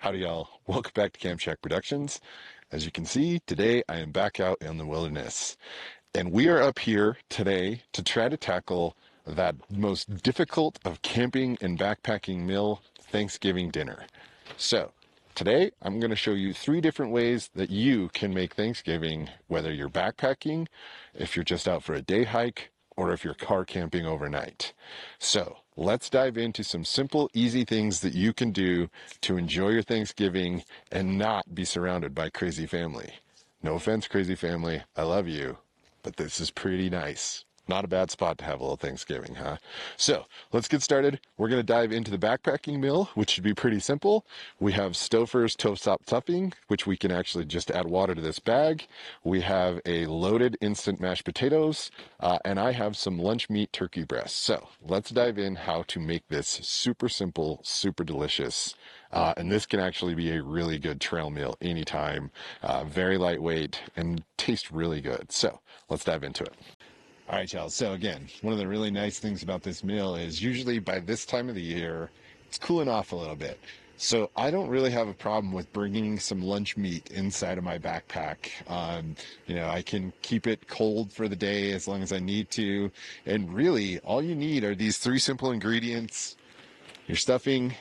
Howdy y'all, welcome back to Camp Shack Productions. As you can see, today I am back out in the wilderness. And we are up here today to try to tackle that most difficult of camping and backpacking meal, Thanksgiving dinner. So, today I'm going to show you 3 different ways that you can make Thanksgiving, whether you're backpacking, if you're just out for a day hike, or if you're car camping overnight. So, let's dive into some simple, easy things that you can do to enjoy your Thanksgiving and not be surrounded by crazy family. No offense, crazy family, I love you, but this is pretty nice. Not a bad spot to have a little Thanksgiving, huh? So, let's get started. We're going to dive into the backpacking meal, which should be pretty simple. We have Stouffer's Toast-Top Stuffing, which we can actually just add water to this bag. We have a loaded instant mashed potatoes, and I have some lunch meat turkey breast. So, let's dive in how to make this super simple, super delicious. And this can actually be a really good trail meal anytime. Very lightweight and tastes really good. So, let's dive into it. All right, y'all. So again, one of the really nice things about this meal is usually by this time of the year, it's cooling off a little bit. So I don't really have a problem with bringing some lunch meat inside of my backpack. I can keep it cold for the day as long as I need to. And really, all you need are these 3 simple ingredients: your stuffing,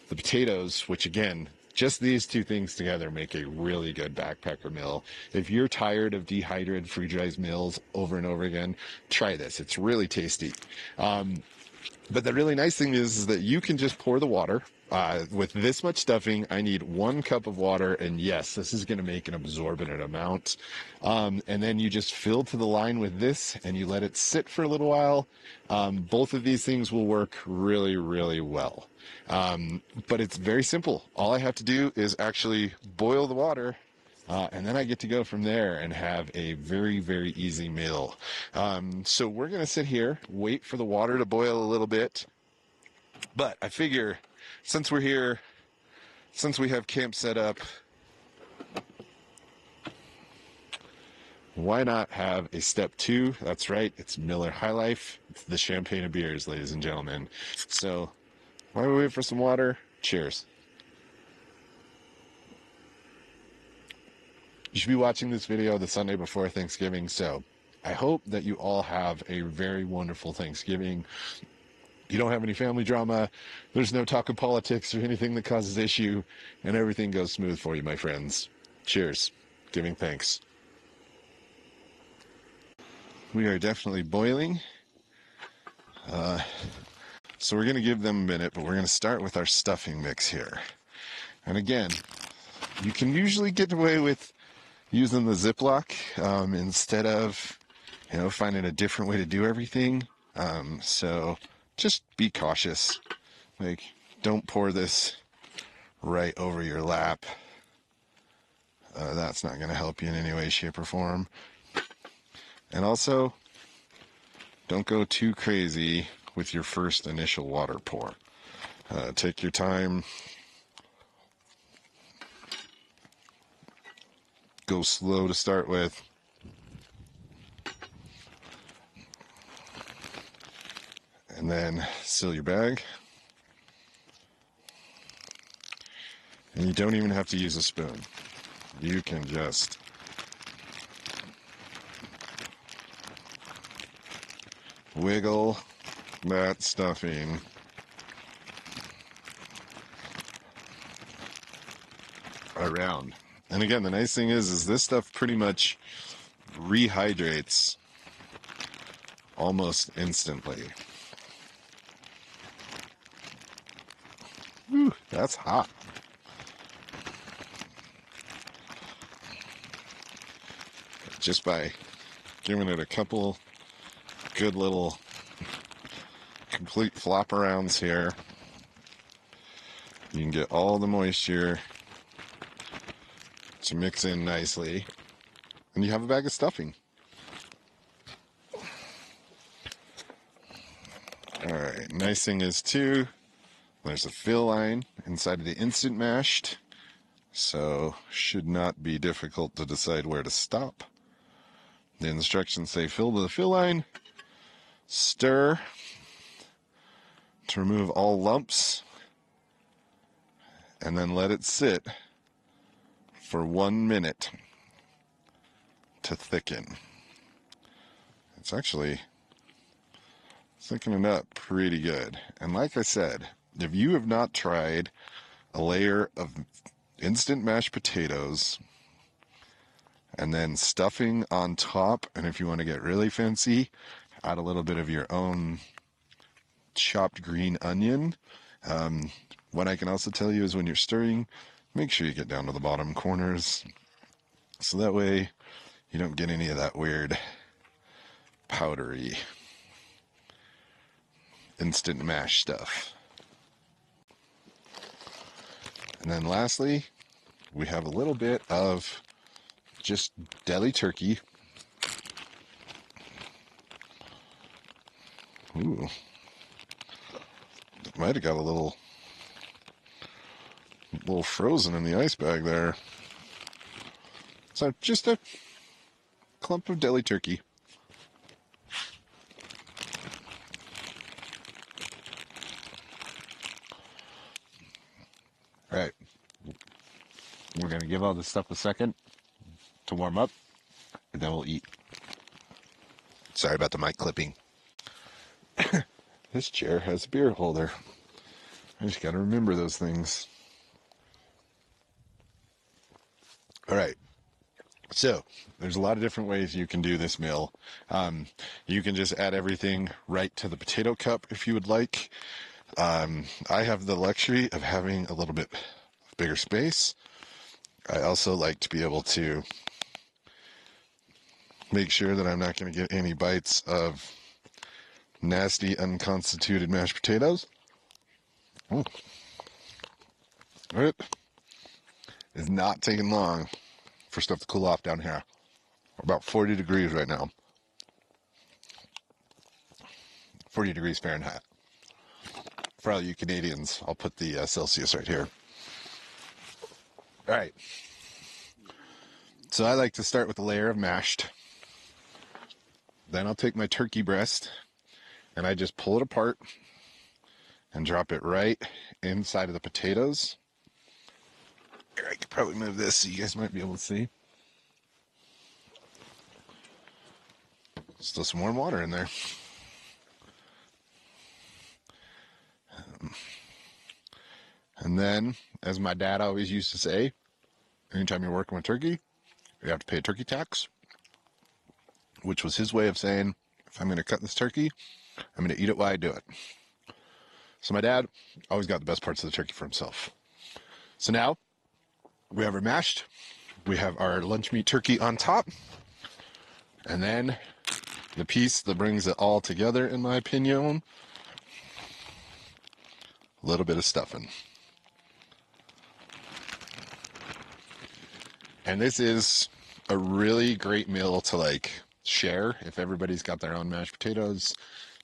the potatoes, which again, just these 2 things together make a really good backpacker meal. If you're tired of dehydrated freeze-dried meals over and over again, try this. It's really tasty. But the really nice thing is that you can just pour the water. With this much stuffing, I need 1 cup of water, and yes, this is going to make an absorbent amount. And then you just fill to the line with this, and you let it sit for a little while. Both of these things will work really, really well. But it's very simple. All I have to do is actually boil the water, and then I get to go from there and have a very, very easy meal. So we're going to sit here, wait for the water to boil a little bit. But I figure, since we're here, since we have camp set up, why not have a step 2? That's right, it's Miller High Life. It's the champagne of beers, ladies and gentlemen. So, while we wait for some water, cheers. You should be watching this video the Sunday before Thanksgiving, so I hope that you all have a very wonderful Thanksgiving. You don't have any family drama, there's no talk of politics or anything that causes issue, and everything goes smooth for you, my friends. Cheers. Giving thanks. We are definitely boiling. So we're going to give them a minute, but we're going to start with our stuffing mix here. And again, you can usually get away with using the Ziploc instead of, finding a different way to do everything. So just be cautious. Don't pour this right over your lap. That's not going to help you in any way, shape, or form. And also, don't go too crazy with your first initial water pour. Take your time. Go slow to start with. And then seal your bag. And you don't even have to use a spoon. You can just wiggle that stuffing around. And again, the nice thing is this stuff pretty much rehydrates almost instantly. Whew, that's hot. Just by giving it a couple good little complete flop arounds here, you can get all the moisture to mix in nicely, and you have a bag of stuffing. Alright, nice thing is too, there's a fill line inside of the instant mashed, so should not be difficult to decide where to stop. The instructions say fill to the fill line, stir to remove all lumps, and then let it sit for 1 minute to thicken. It's actually thickening up pretty good. And like I said, if you have not tried a layer of instant mashed potatoes and then stuffing on top, and if you want to get really fancy, add a little bit of your own chopped green onion. What I can also tell you is when you're stirring, make sure you get down to the bottom corners, so that way you don't get any of that weird powdery instant mash stuff. And then lastly, we have a little bit of just deli turkey. Ooh. Might have got a little frozen in the ice bag there. So just a clump of deli turkey. All right. We're going to give all this stuff a second to warm up, and then we'll eat. Sorry about the mic clipping. This chair has a beer holder. I just got to remember those things. All right. So there's a lot of different ways you can do this meal. You can just add everything right to the potato cup if you would like. I have the luxury of having a little bit bigger space. I also like to be able to make sure that I'm not going to get any bites of nasty, unconstituted mashed potatoes. Oh. It is not taking long for stuff to cool off down here. About 40 degrees right now. 40 degrees Fahrenheit. For all you Canadians, I'll put the Celsius right here. All right. So I like to start with a layer of mashed. Then I'll take my turkey breast and I just pull it apart and drop it right inside of the potatoes. Here, I could probably move this so you guys might be able to see. Still some warm water in there. And then, as my dad always used to say, anytime you're working with turkey, you have to pay turkey tax, which was his way of saying, if I'm going to cut this turkey, I'm going to eat it while I do it. So my dad always got the best parts of the turkey for himself. So now we have our mashed, we have our lunch meat turkey on top, and then the piece that brings it all together, in my opinion, a little bit of stuffing. And this is a really great meal to like share if everybody's got their own mashed potatoes.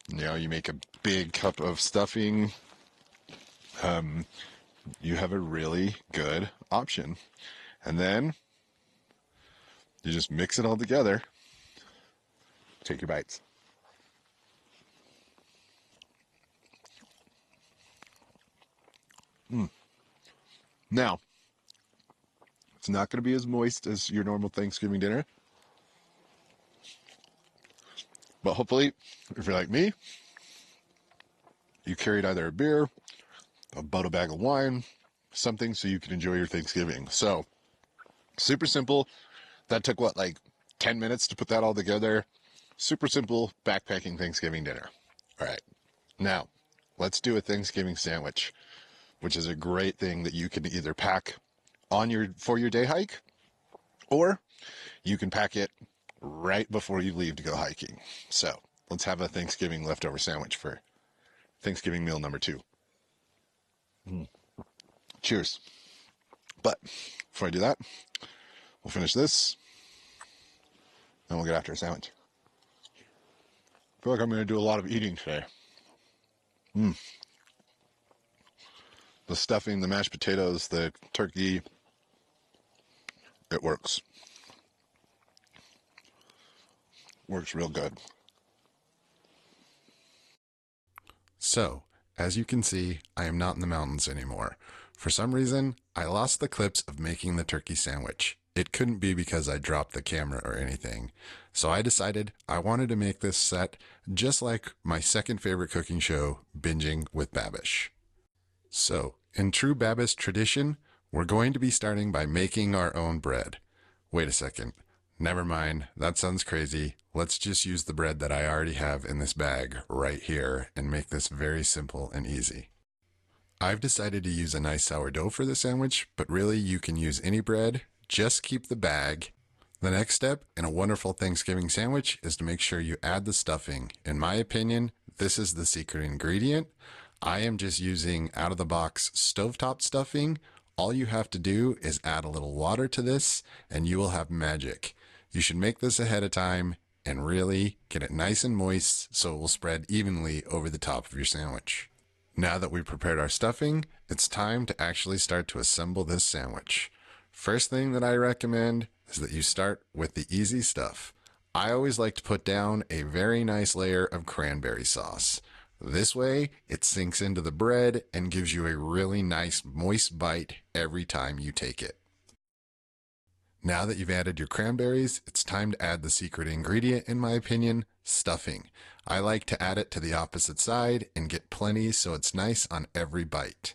You know, you make a big cup of stuffing. You have a really good option. And then you just mix it all together. Take your bites. Now, it's not going to be as moist as your normal Thanksgiving dinner. But hopefully, if you're like me, you carried either a beer, a bottle bag of wine, something so you can enjoy your Thanksgiving. So, super simple. That took what, like 10 minutes to put that all together. Super simple backpacking Thanksgiving dinner. All right. Now, let's do a Thanksgiving sandwich, which is a great thing that you can either pack for your day hike, or you can pack it right before you leave to go hiking. So let's have a Thanksgiving leftover sandwich for Thanksgiving meal number 2. Cheers. But before I do that, we'll finish this, and we'll get after a sandwich. I feel like I'm going to do a lot of eating today. The stuffing, the mashed potatoes, the turkey, it works. Works real good. So, as you can see, I am not in the mountains anymore. For some reason, I lost the clips of making the turkey sandwich. It couldn't be because I dropped the camera or anything. So I decided I wanted to make this set just like my second favorite cooking show, Binging with Babish. So, in true Babish tradition, we're going to be starting by making our own bread. Wait a second. Never mind. That sounds crazy. Let's just use the bread that I already have in this bag right here and make this very simple and easy. I've decided to use a nice sourdough for the sandwich, but really you can use any bread. Just keep the bag. The next step in a wonderful Thanksgiving sandwich is to make sure you add the stuffing. In my opinion, this is the secret ingredient. I am just using out-of-the-box stovetop stuffing. All you have to do is add a little water to this and you will have magic. You should make this ahead of time and really get it nice and moist so it will spread evenly over the top of your sandwich. Now that we've prepared our stuffing, it's time to actually start to assemble this sandwich. First thing that I recommend is that you start with the easy stuff. I always like to put down a very nice layer of cranberry sauce. This way, it sinks into the bread and gives you a really nice moist bite every time you take it. Now that you've added your cranberries, it's time to add the secret ingredient, in my opinion, stuffing. I like to add it to the opposite side and get plenty so it's nice on every bite.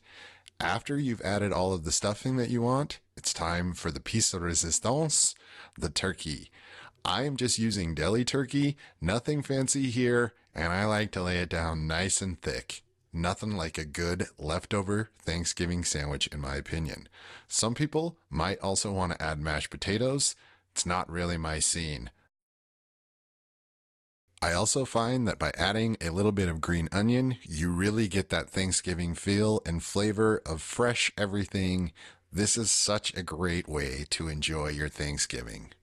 After you've added all of the stuffing that you want, it's time for the piece de resistance, the turkey. I am just using deli turkey, nothing fancy here, and I like to lay it down nice and thick. Nothing like a good leftover Thanksgiving sandwich in my opinion. Some people might also want to add mashed potatoes. It's not really my scene. I also find that by adding a little bit of green onion, you really get that Thanksgiving feel and flavor of fresh everything. This is such a great way to enjoy your Thanksgiving.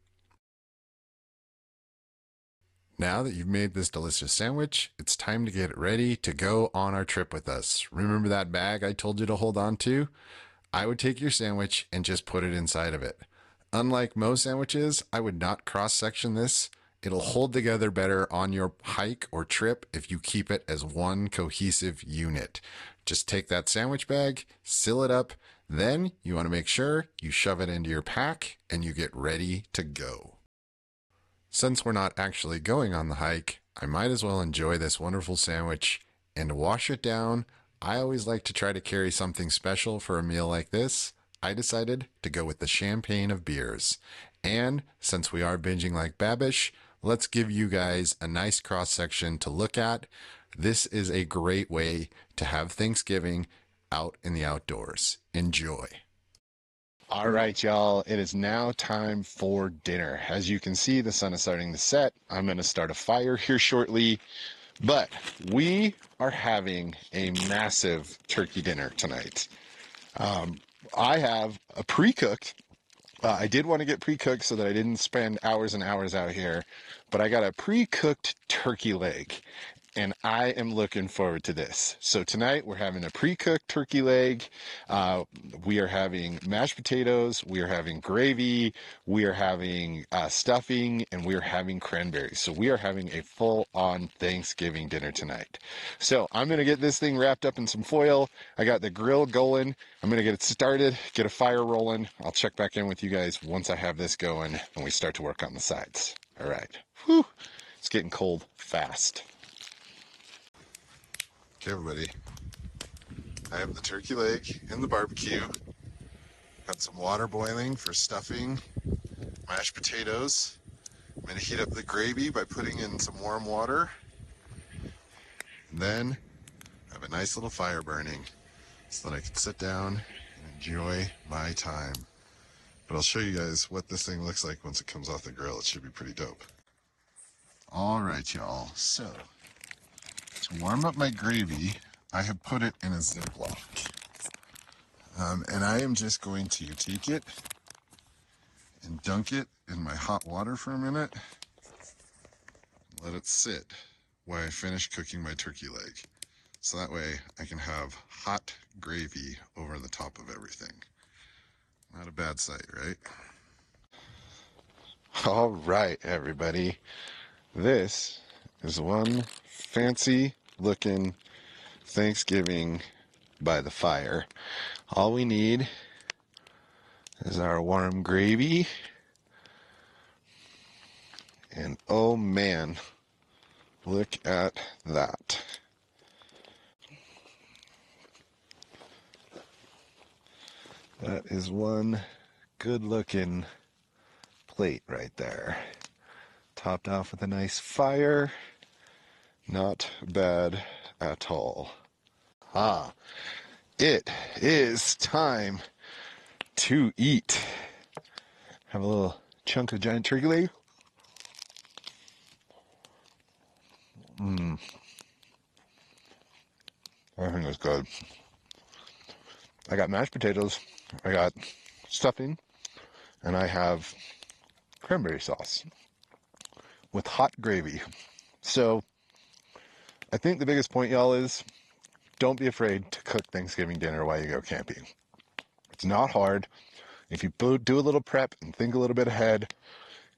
Now that you've made this delicious sandwich, it's time to get ready to go on our trip with us. Remember that bag I told you to hold on to? I would take your sandwich and just put it inside of it. Unlike most sandwiches, I would not cross-section this. It'll hold together better on your hike or trip if you keep it as one cohesive unit. Just take that sandwich bag, seal it up, then you want to make sure you shove it into your pack and you get ready to go. Since we're not actually going on the hike, I might as well enjoy this wonderful sandwich. And to wash it down, I always like to try to carry something special for a meal like this. I decided to go with the champagne of beers. And since we are binging like Babish, let's give you guys a nice cross section to look at. This is a great way to have Thanksgiving out in the outdoors. Enjoy. All right, y'all, it is now time for dinner. As you can see, the sun is starting to set. I'm going to start a fire here shortly, but we are having a massive turkey dinner tonight. I have a pre-cooked. I did want to get pre-cooked so that I didn't spend hours and hours out here, but I got a pre-cooked turkey leg. And I am looking forward to this. So tonight we're having a pre-cooked turkey leg. We are having mashed potatoes. We are having gravy. We are having stuffing, and we are having cranberries. So we are having a full-on Thanksgiving dinner tonight. So I'm going to get this thing wrapped up in some foil. I got the grill going. I'm going to get it started, get a fire rolling. I'll check back in with you guys once I have this going and we start to work on the sides. All right. Whew. It's getting cold fast. Okay, everybody, I have the turkey leg in the barbecue, got some water boiling for stuffing, mashed potatoes. I'm going to heat up the gravy by putting in some warm water, and then I have a nice little fire burning so that I can sit down and enjoy my time. But I'll show you guys what this thing looks like once it comes off the grill. It should be pretty dope. All right, y'all, so to warm up my gravy, I have put it in a Ziploc. And I am just going to take it and dunk it in my hot water for a minute. Let it sit while I finish cooking my turkey leg. So that way I can have hot gravy over the top of everything. Not a bad sight, right? All right, everybody. This is one fancy looking Thanksgiving by the fire. All we need is our warm gravy. And oh man, look at that. That is one good looking plate right there. Topped off with a nice fire. Not bad at all. Ah, it is time to eat. Have a little chunk of giant turkey leg. I think it's good. I got mashed potatoes, I got stuffing, and I have cranberry sauce with hot gravy. So I think the biggest point, y'all, is don't be afraid to cook Thanksgiving dinner while you go camping. It's not hard. If you do a little prep and think a little bit ahead,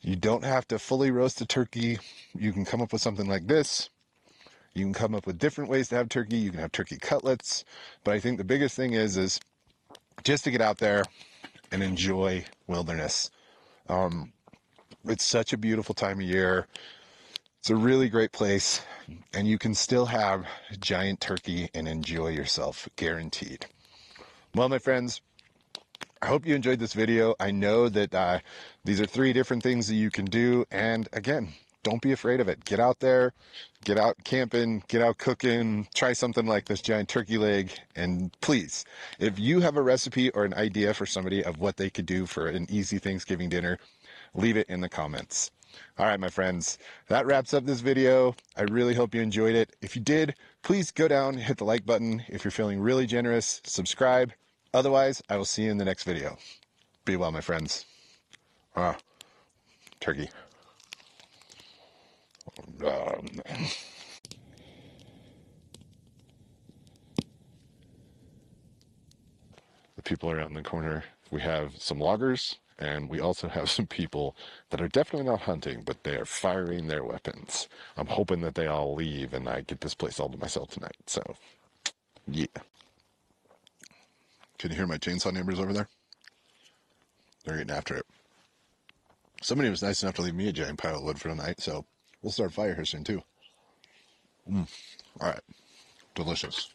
you don't have to fully roast a turkey. You can come up with something like this. You can come up with different ways to have turkey. You can have turkey cutlets. But I think the biggest thing is just to get out there and enjoy wilderness. It's such a beautiful time of year. It's a really great place. And you can still have giant turkey and enjoy yourself, guaranteed. Well, my friends, I hope you enjoyed this video. I know that these are 3 different things that you can do. And again, don't be afraid of it. Get out there, get out camping, get out cooking, try something like this giant turkey leg. And please, if you have a recipe or an idea for somebody of what they could do for an easy Thanksgiving dinner, leave it in the comments. All right, my friends, that wraps up this video. I really hope you enjoyed it. If you did, please go down, hit the like button. If you're feeling really generous, subscribe. Otherwise, I will see you in the next video. Be well, my friends. Turkey. The people around the corner, we have some loggers, and we also have some people that are definitely not hunting, but they are firing their weapons. I'm hoping that they all leave and I get this place all to myself tonight. So, yeah. Can you hear my chainsaw neighbors over there? They're getting after it. Somebody was nice enough to leave me a giant pile of wood for the night, so we'll start a fire here soon too. All right. Delicious.